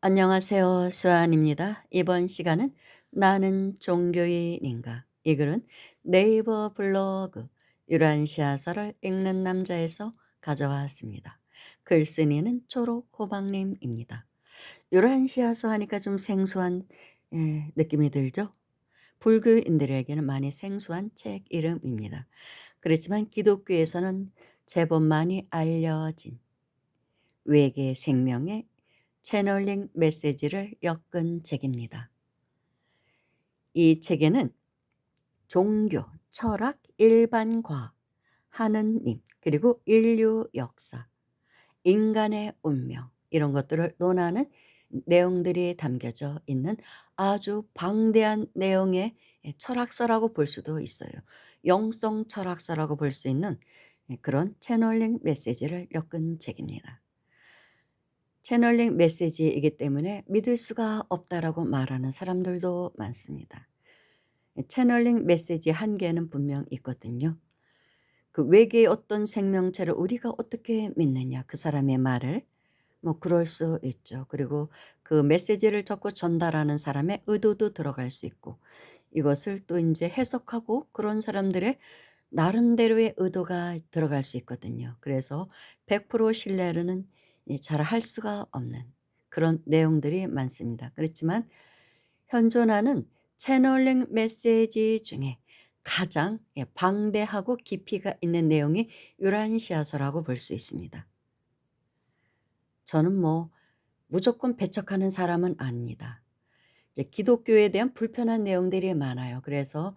안녕하세요. 수아입니다. 이번 시간은 나는 종교인인가? 이 글은 네이버 블로그 유란시아서를 읽는 남자에서 가져왔습니다. 글쓴이는 초록호박님입니다. 유란시아서 하니까 좀 생소한 느낌이 들죠? 불교인들에게는 많이 생소한 책 이름입니다. 그렇지만 기독교에서는 제법 많이 알려진 외계 생명의 채널링 메시지를 엮은 책입니다. 이 책에는 종교, 철학, 일반과, 하느님, 그리고 인류 역사, 인간의 운명 이런 것들을 논하는 내용들이 담겨져 있는 아주 방대한 내용의 철학서라고 볼 수도 있어요. 영성 철학서라고 볼 수 있는 그런 채널링 메시지를 엮은 책입니다. 채널링 메시지이기 때문에 믿을 수가 없다라고 말하는 사람들도 많습니다. 채널링 메시지 한계는 분명 있거든요. 그 외계의 어떤 생명체를 우리가 어떻게 믿느냐, 그 사람의 말을. 뭐 그럴 수 있죠. 그리고 그 메시지를 적고 전달하는 사람의 의도도 들어갈 수 있고, 이것을 또 이제 해석하고 그런 사람들의 나름대로의 의도가 들어갈 수 있거든요. 그래서 100% 신뢰는 잘 할 수가 없는 그런 내용들이 많습니다. 그렇지만 현존하는 채널링 메시지 중에 가장 방대하고 깊이가 있는 내용이 유란시아서라고 볼 수 있습니다. 저는 뭐 무조건 배척하는 사람은 아닙니다. 이제 기독교에 대한 불편한 내용들이 많아요. 그래서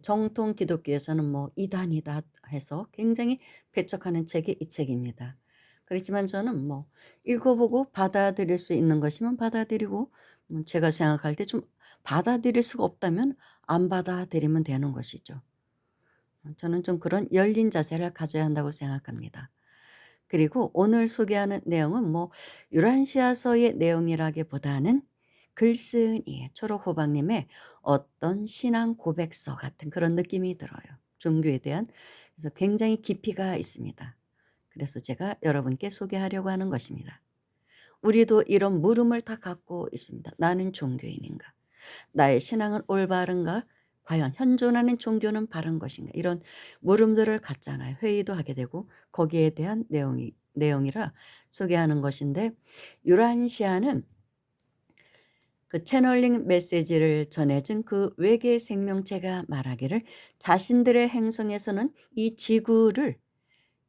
정통 기독교에서는 뭐 이단이다 해서 굉장히 배척하는 책이 이 책입니다. 그렇지만 저는 뭐 읽어보고 받아들일 수 있는 것이면 받아들이고, 제가 생각할 때 좀 받아들일 수가 없다면 안 받아들이면 되는 것이죠. 저는 좀 그런 열린 자세를 가져야 한다고 생각합니다. 그리고 오늘 소개하는 내용은 뭐 유란시아서의 내용이라기보다는 글쓴이의 초록호박님의 어떤 신앙 고백서 같은 그런 느낌이 들어요. 종교에 대한. 그래서 굉장히 깊이가 있습니다. 그래서 제가 여러분께 소개하려고 하는 것입니다. 우리도 이런 물음을 다 갖고 있습니다. 나는 종교인인가? 나의 신앙은 올바른가? 과연 현존하는 종교는 바른 것인가? 이런 물음들을 갖잖아요. 회의도 하게 되고 거기에 대한 내용이라 소개하는 것인데, 유란시아는 그 채널링 메시지를 전해준 그 외계 생명체가 말하기를 자신들의 행성에서는 이 지구를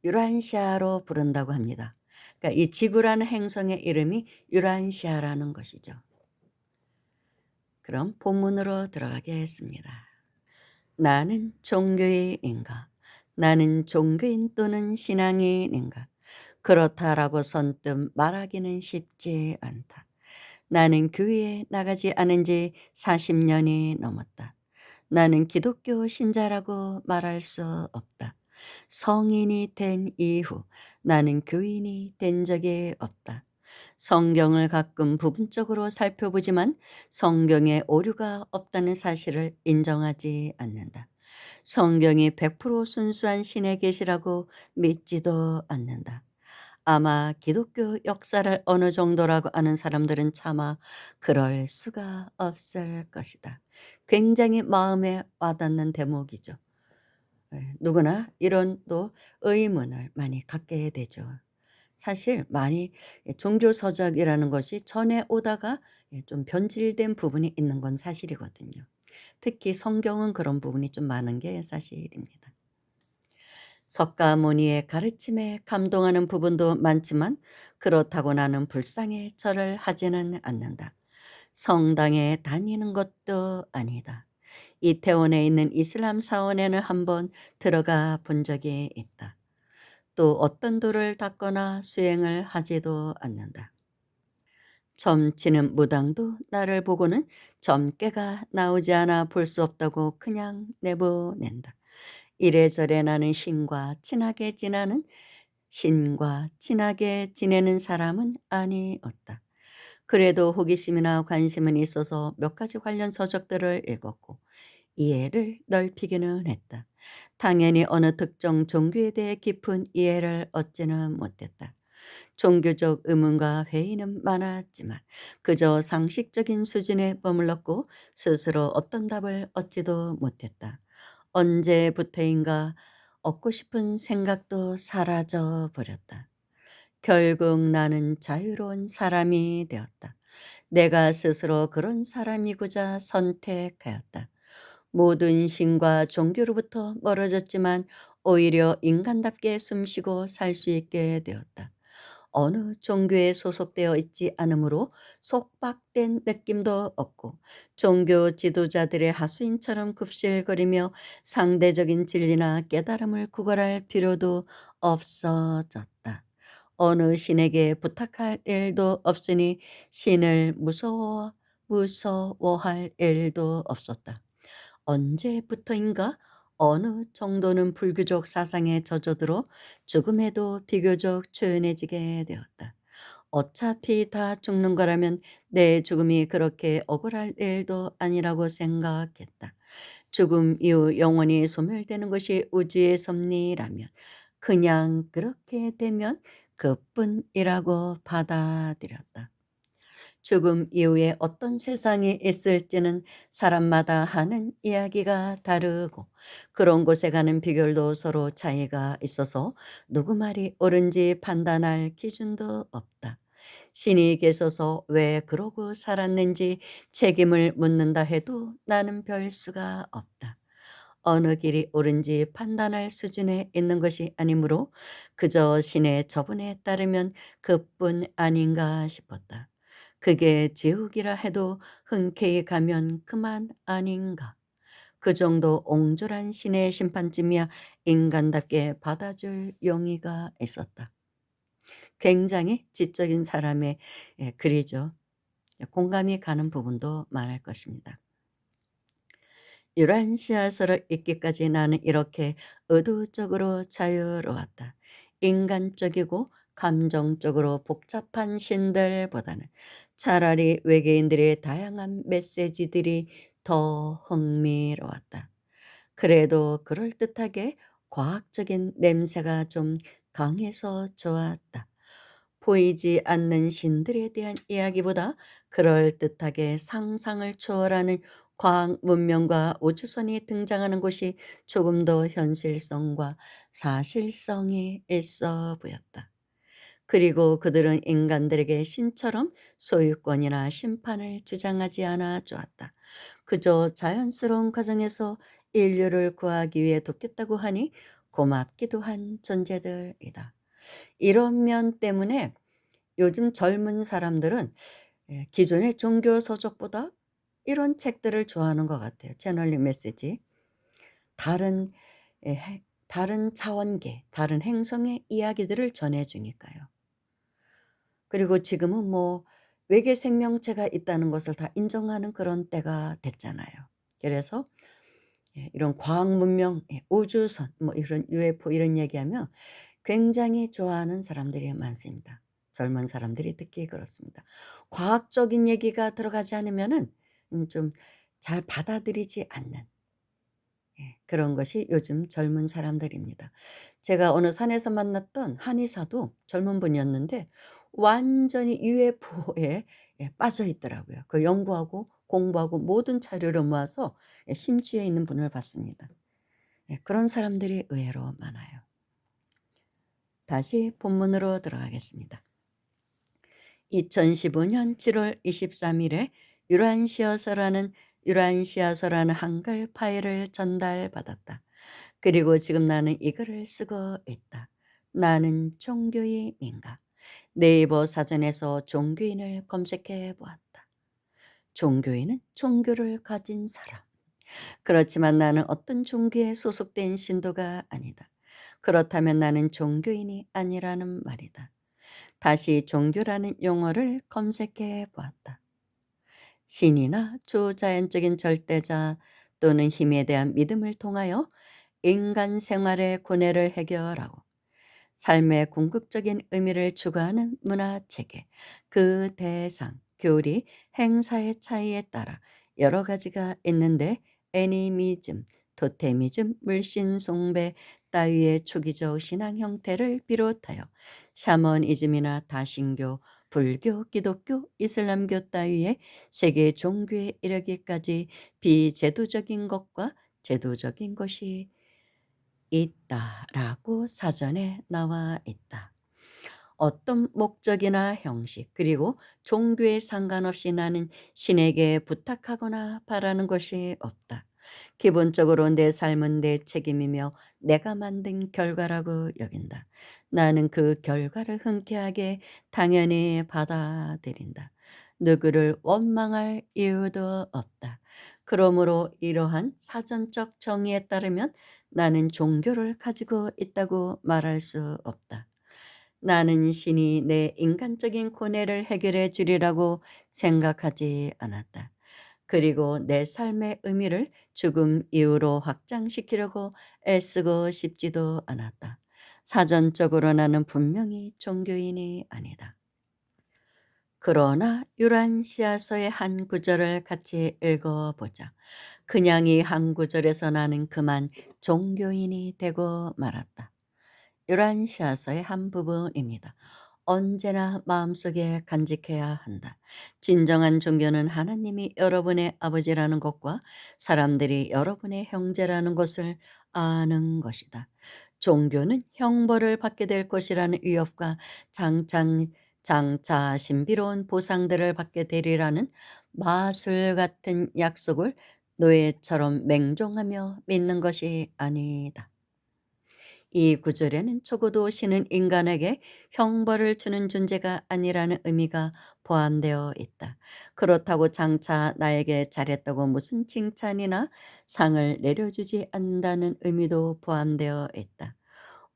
유란시아로 부른다고 합니다. 그러니까 이 지구라는 행성의 이름이 유란시아라는 것이죠. 그럼 본문으로 들어가겠습니다. 나는 종교인인가? 나는 종교인 또는 신앙인인가? 그렇다라고 선뜻 말하기는 쉽지 않다. 나는 교회에 나가지 않은 지 40년이 넘었다. 나는 기독교 신자라고 말할 수 없다. 성인이 된 이후 나는 교인이 된 적이 없다. 성경을 가끔 부분적으로 살펴보지만 성경에 오류가 없다는 사실을 인정하지 않는다. 성경이 100% 순수한 신의 계시라고 믿지도 않는다. 아마 기독교 역사를 어느 정도라고 아는 사람들은 차마 그럴 수가 없을 것이다. 굉장히 마음에 와닿는 대목이죠. 누구나 이런 또 의문을 많이 갖게 되죠. 사실 많이 종교 서적이라는 것이 전해 오다가 좀 변질된 부분이 있는 건 사실이거든요. 특히 성경은 그런 부분이 좀 많은 게 사실입니다. 석가모니의 가르침에 감동하는 부분도 많지만 그렇다고 나는 불상에 절을 하지는 않는다. 성당에 다니는 것도 아니다. 이태원에 있는 이슬람 사원에는 한번 들어가 본 적이 있다. 또 어떤 돌을 닦거나 수행을 하지도 않는다. 점치는 무당도 나를 보고는 점괘가 나오지 않아 볼 수 없다고 그냥 내보낸다. 이래저래 나는 신과 친하게 지내는 사람은 아니었다. 그래도 호기심이나 관심은 있어서 몇 가지 관련 서적들을 읽었고 이해를 넓히기는 했다. 당연히 어느 특정 종교에 대해 깊은 이해를 얻지는 못했다. 종교적 의문과 회의는 많았지만 그저 상식적인 수준에 머물렀고 스스로 어떤 답을 얻지도 못했다. 언제부터인가 얻고 싶은 생각도 사라져 버렸다. 결국 나는 자유로운 사람이 되었다. 내가 스스로 그런 사람이고자 선택하였다. 모든 신과 종교로부터 멀어졌지만 오히려 인간답게 숨쉬고 살 수 있게 되었다. 어느 종교에 소속되어 있지 않으므로 속박된 느낌도 없고 종교 지도자들의 하수인처럼 굽실거리며 상대적인 진리나 깨달음을 구걸할 필요도 없어졌다. 어느 신에게 부탁할 일도 없으니 신을 무서워할 일도 없었다. 언제부터인가 어느 정도는 불교적 사상에 젖어들어 죽음에도 비교적 초연해지게 되었다. 어차피 다 죽는 거라면 내 죽음이 그렇게 억울할 일도 아니라고 생각했다. 죽음 이후 영원히 소멸되는 것이 우주의 섭리라면 그냥 그렇게 되면 그뿐이라고 받아들였다. 죽음 이후에 어떤 세상이 있을지는 사람마다 하는 이야기가 다르고 그런 곳에 가는 비결도 서로 차이가 있어서 누구 말이 옳은지 판단할 기준도 없다. 신이 계셔서 왜 그러고 살았는지 책임을 묻는다 해도 나는 별 수가 없다. 어느 길이 옳은지 판단할 수준에 있는 것이 아니므로 그저 신의 처분에 따르면 그뿐 아닌가 싶었다. 그게 지옥이라 해도 흔쾌히 가면 그만 아닌가. 그 정도 옹졸한 신의 심판쯤이야 인간답게 받아줄 용의가 있었다. 굉장히 지적인 사람의 글이죠. 공감이 가는 부분도 많을 것입니다. 유란시아서를 읽기까지 나는 이렇게 의도적으로 자유로웠다. 인간적이고 감정적으로 복잡한 신들보다는 차라리 외계인들의 다양한 메시지들이 더 흥미로웠다. 그래도 그럴듯하게 과학적인 냄새가 좀 강해서 좋았다. 보이지 않는 신들에 대한 이야기보다 그럴듯하게 상상을 초월하는 과학 문명과 우주선이 등장하는 곳이 조금 더 현실성과 사실성이 있어 보였다. 그리고 그들은 인간들에게 신처럼 소유권이나 심판을 주장하지 않아 좋았다. 그저 자연스러운 과정에서 인류를 구하기 위해 돕겠다고 하니 고맙기도 한 존재들이다. 이런 면 때문에 요즘 젊은 사람들은 기존의 종교 서적보다 이런 책들을 좋아하는 것 같아요. 채널링 메시지. 다른 다른 차원계, 다른 행성의 이야기들을 전해 주니까요. 그리고 지금은 뭐 외계 생명체가 있다는 것을 다 인정하는 그런 때가 됐잖아요. 그래서 이런 과학 문명, 우주선 뭐 이런 UFO 이런 얘기하면 굉장히 좋아하는 사람들이 많습니다. 젊은 사람들이 특히 그렇습니다. 과학적인 얘기가 들어가지 않으면은 좀 잘 받아들이지 않는 그런 것이 요즘 젊은 사람들입니다. 제가 어느 산에서 만났던 한의사도 젊은 분이었는데 완전히 UFO에 빠져 있더라고요. 그 연구하고 공부하고 모든 자료를 모아서 심취해 있는 분을 봤습니다. 그런 사람들이 의외로 많아요. 다시 본문으로 들어가겠습니다. 2015년 7월 23일에 유란시아서라는 한글 파일을 전달받았다. 그리고 지금 나는 이 글을 쓰고 있다. 나는 종교인인가? 네이버 사전에서 종교인을 검색해 보았다. 종교인은 종교를 가진 사람. 그렇지만 나는 어떤 종교에 소속된 신도가 아니다. 그렇다면 나는 종교인이 아니라는 말이다. 다시 종교라는 용어를 검색해 보았다. 신이나 초자연적인 절대자 또는 힘에 대한 믿음을 통하여 인간 생활의 고뇌를 해결하고 삶의 궁극적인 의미를 추구하는 문화체계, 그 대상, 교리, 행사의 차이에 따라 여러 가지가 있는데 애니미즘, 토테미즘, 물신 숭배 따위의 초기적 신앙 형태를 비롯하여 샤머니즘이나 다신교, 불교, 기독교, 이슬람교 따위의 세계 종교에 이르기까지 비제도적인 것과 제도적인 것이 있다라고 사전에 나와 있다. 어떤 목적이나 형식 그리고 종교에 상관없이 나는 신에게 부탁하거나 바라는 것이 없다. 기본적으로 내 삶은 내 책임이며 내가 만든 결과라고 여긴다. 나는 그 결과를 흔쾌하게 당연히 받아들인다. 누구를 원망할 이유도 없다. 그러므로 이러한 사전적 정의에 따르면 나는 종교를 가지고 있다고 말할 수 없다. 나는 신이 내 인간적인 고뇌를 해결해 주리라고 생각하지 않았다. 그리고 내 삶의 의미를 죽음 이후로 확장시키려고 애쓰고 싶지도 않았다. 사전적으로 나는 분명히 종교인이 아니다. 그러나 유란시아서의 한 구절을 같이 읽어보자. 그냥 이 한 구절에서 나는 그만 종교인이 되고 말았다. 유란시아서의 한 부분입니다. 언제나 마음속에 간직해야 한다. 진정한 종교는 하나님이 여러분의 아버지라는 것과 사람들이 여러분의 형제라는 것을 아는 것이다. 종교는 형벌을 받게 될 것이라는 위협과 장차 신비로운 보상들을 받게 되리라는 마술 같은 약속을 노예처럼 맹종하며 믿는 것이 아니다. 이 구절에는 적어도 신은 인간에게 형벌을 주는 존재가 아니라는 의미가 포함되어 있다. 그렇다고 장차 나에게 잘했다고 무슨 칭찬이나 상을 내려주지 않는다는 의미도 포함되어 있다.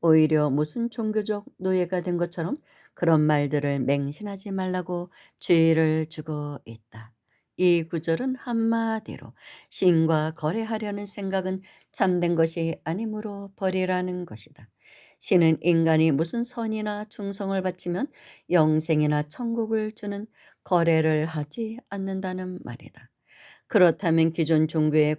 오히려 무슨 종교적 노예가 된 것처럼 그런 말들을 맹신하지 말라고 주의를 주고 있다. 이 구절은 한마디로 신과 거래하려는 생각은 참된 것이 아니므로 버리라는 것이다. 신은 인간이 무슨 선이나 충성을 바치면 영생이나 천국을 주는 거래를 하지 않는다는 말이다. 그렇다면 기존 종교의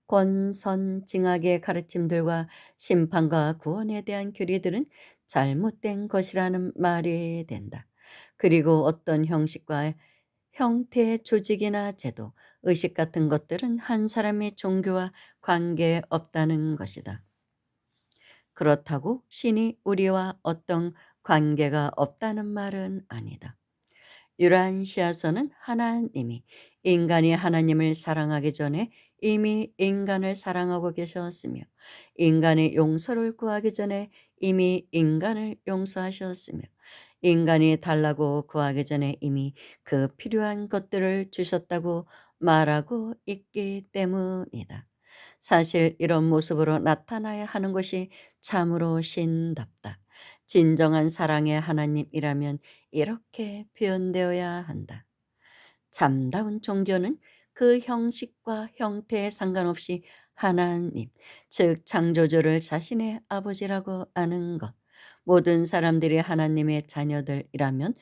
권선징악의 가르침들과 심판과 구원에 대한 교리들은 잘못된 것이라는 말이 된다. 그리고 어떤 형식과 형태의 조직이나 제도, 의식 같은 것들은 한 사람의 종교와 관계없다는 것이다. 그렇다고 신이 우리와 어떤 관계가 없다는 말은 아니다. 유란시아서는 하나님이 인간이 하나님을 사랑하기 전에 이미 인간을 사랑하고 계셨으며 인간의 용서를 구하기 전에 이미 인간을 용서하셨으며 인간이 달라고 구하기 전에 이미 그 필요한 것들을 주셨다고 말하고 있기 때문이다. 사실 이런 모습으로 나타나야 하는 것이 참으로 신답다. 진정한 사랑의 하나님이라면 이렇게 표현되어야 한다. 참다운 종교는 그 형식과 형태에 상관없이 하나님, 즉 창조주를 자신의 아버지라고 아는 것. 모든 사람들이 하나님의 자녀들이라면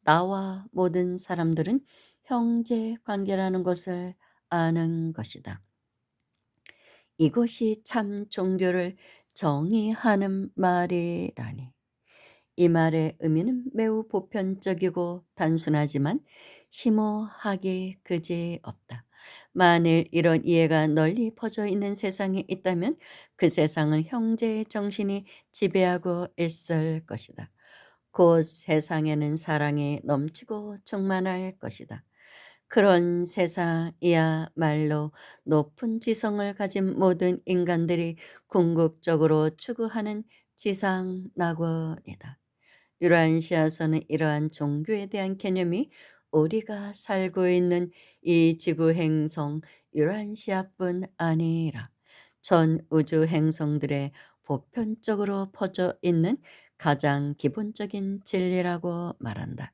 나와 모든 사람들은 형제 관계라는 것을 아는 것이다. 이것이 참 종교를 정의하는 말이라니. 이 말의 의미는 매우 보편적이고 단순하지만 심오하기 그지없다. 만일 이런 이해가 널리 퍼져 있는 세상이 있다면 그 세상은 형제의 정신이 지배하고 있을 것이다. 곧 세상에는 사랑이 넘치고 충만할 것이다. 그런 세상이야말로 높은 지성을 가진 모든 인간들이 궁극적으로 추구하는 지상 낙원이다. 유라시아서는 이러한 종교에 대한 개념이 우리가 살고 있는 이 지구 행성 유란시아뿐 아니라 전 우주 행성들의 보편적으로 퍼져 있는 가장 기본적인 진리라고 말한다.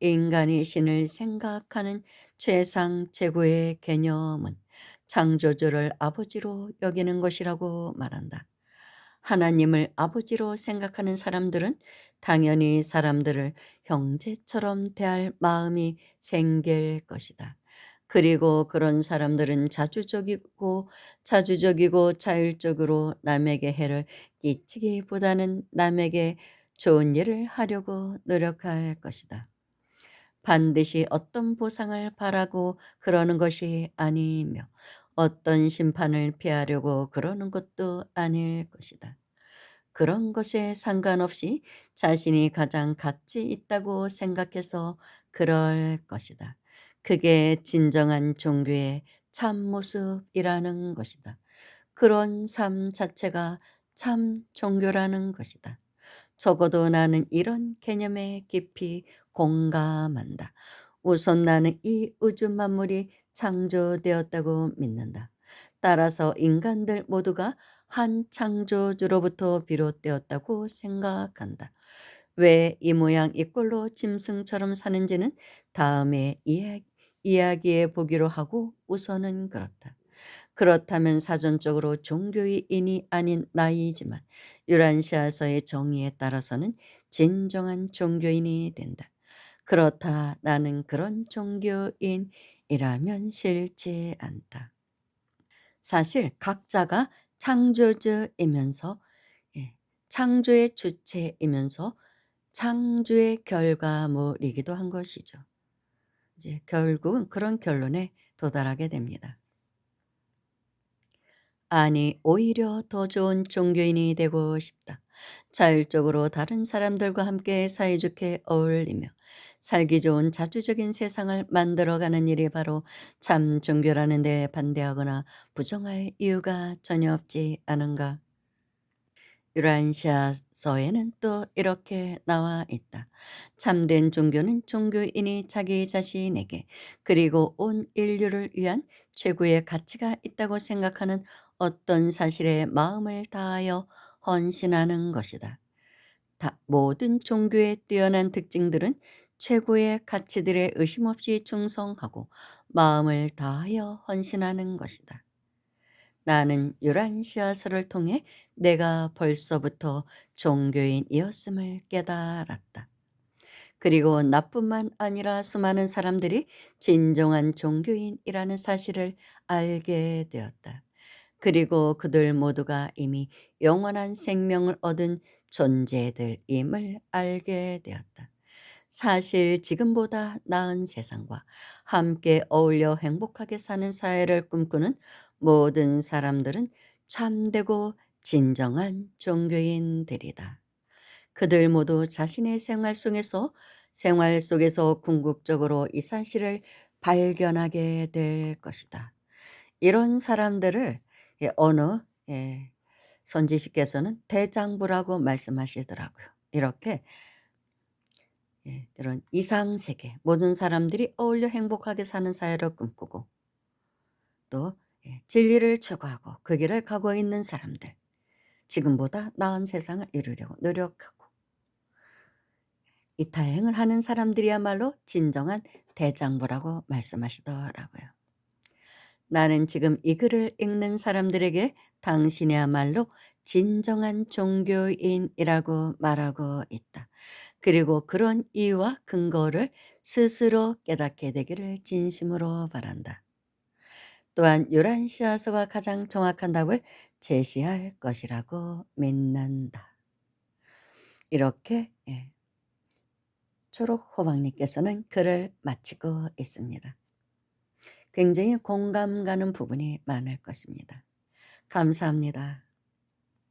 인간이 신을 생각하는 최상 최고의 개념은 창조주를 아버지로 여기는 것이라고 말한다. 하나님을 아버지로 생각하는 사람들은 당연히 사람들을 형제처럼 대할 마음이 생길 것이다. 그리고 그런 사람들은 자주적이고 자율적으로 남에게 해를 끼치기보다는 남에게 좋은 일을 하려고 노력할 것이다. 반드시 어떤 보상을 바라고 그러는 것이 아니며 어떤 심판을 피하려고 그러는 것도 아닐 것이다. 그런 것에 상관없이 자신이 가장 가치 있다고 생각해서 그럴 것이다. 그게 진정한 종교의 참모습이라는 것이다. 그런 삶 자체가 참 종교라는 것이다. 적어도 나는 이런 개념에 깊이 공감한다. 우선 나는 이 우주 만물이 창조되었다고 믿는다. 따라서 인간들 모두가 한 창조주로부터 비롯되었다고 생각한다. 왜 이 모양 이 꼴로 짐승처럼 사는지는 다음에 이야기해 보기로 하고 우선은 그렇다. 그렇다면 사전적으로 종교인이 아닌 나이지만 유란시아서의 정의에 따라서는 진정한 종교인이 된다. 그렇다. 나는 그런 종교인이라면 싫지 않다. 사실 각자가 창조주이면서 예, 창조의 주체이면서 창조의 결과물이기도 한 것이죠. 이제 결국은 그런 결론에 도달하게 됩니다. 아니, 오히려 더 좋은 종교인이 되고 싶다. 자율적으로 다른 사람들과 함께 사이좋게 어울리며 살기 좋은 자주적인 세상을 만들어가는 일이 바로 참 종교라는 데 반대하거나 부정할 이유가 전혀 없지 않은가. 유란시아서에는 또 이렇게 나와 있다. 참된 종교는 종교인이 자기 자신에게 그리고 온 인류를 위한 최고의 가치가 있다고 생각하는 어떤 사실에 마음을 다하여 헌신하는 것이다. 모든 종교의 뛰어난 특징들은 최고의 가치들에 의심 없이 충성하고 마음을 다하여 헌신하는 것이다. 나는 유란시아서를 통해 내가 벌써부터 종교인이었음을 깨달았다. 그리고 나뿐만 아니라 수많은 사람들이 진정한 종교인이라는 사실을 알게 되었다. 그리고 그들 모두가 이미 영원한 생명을 얻은 존재들임을 알게 되었다. 사실 지금보다 나은 세상과 함께 어울려 행복하게 사는 사회를 꿈꾸는 모든 사람들은 참되고 진정한 종교인들이다. 그들 모두 자신의 생활 속에서 궁극적으로 이 사실을 발견하게 될 것이다. 이런 사람들을 어느 예, 선지식께서는 대장부라고 말씀하시더라고요. 이렇게 이런 이상 세계 모든 사람들이 어울려 행복하게 사는 사회를 꿈꾸고 또 진리를 추구하고 그 길을 가고 있는 사람들, 지금보다 나은 세상을 이루려고 노력하고 이타행을 하는 사람들이야말로 진정한 대장부라고 말씀하시더라고요. 나는 지금 이 글을 읽는 사람들에게 당신이야말로 진정한 종교인이라고 말하고 있다. 그리고 그런 이유와 근거를 스스로 깨닫게 되기를 진심으로 바란다. 또한 요란시아서가 가장 정확한 답을 제시할 것이라고 믿는다. 이렇게 초록호박님께서는 글을 마치고 있습니다. 굉장히 공감 가는 부분이 많을 것입니다. 감사합니다.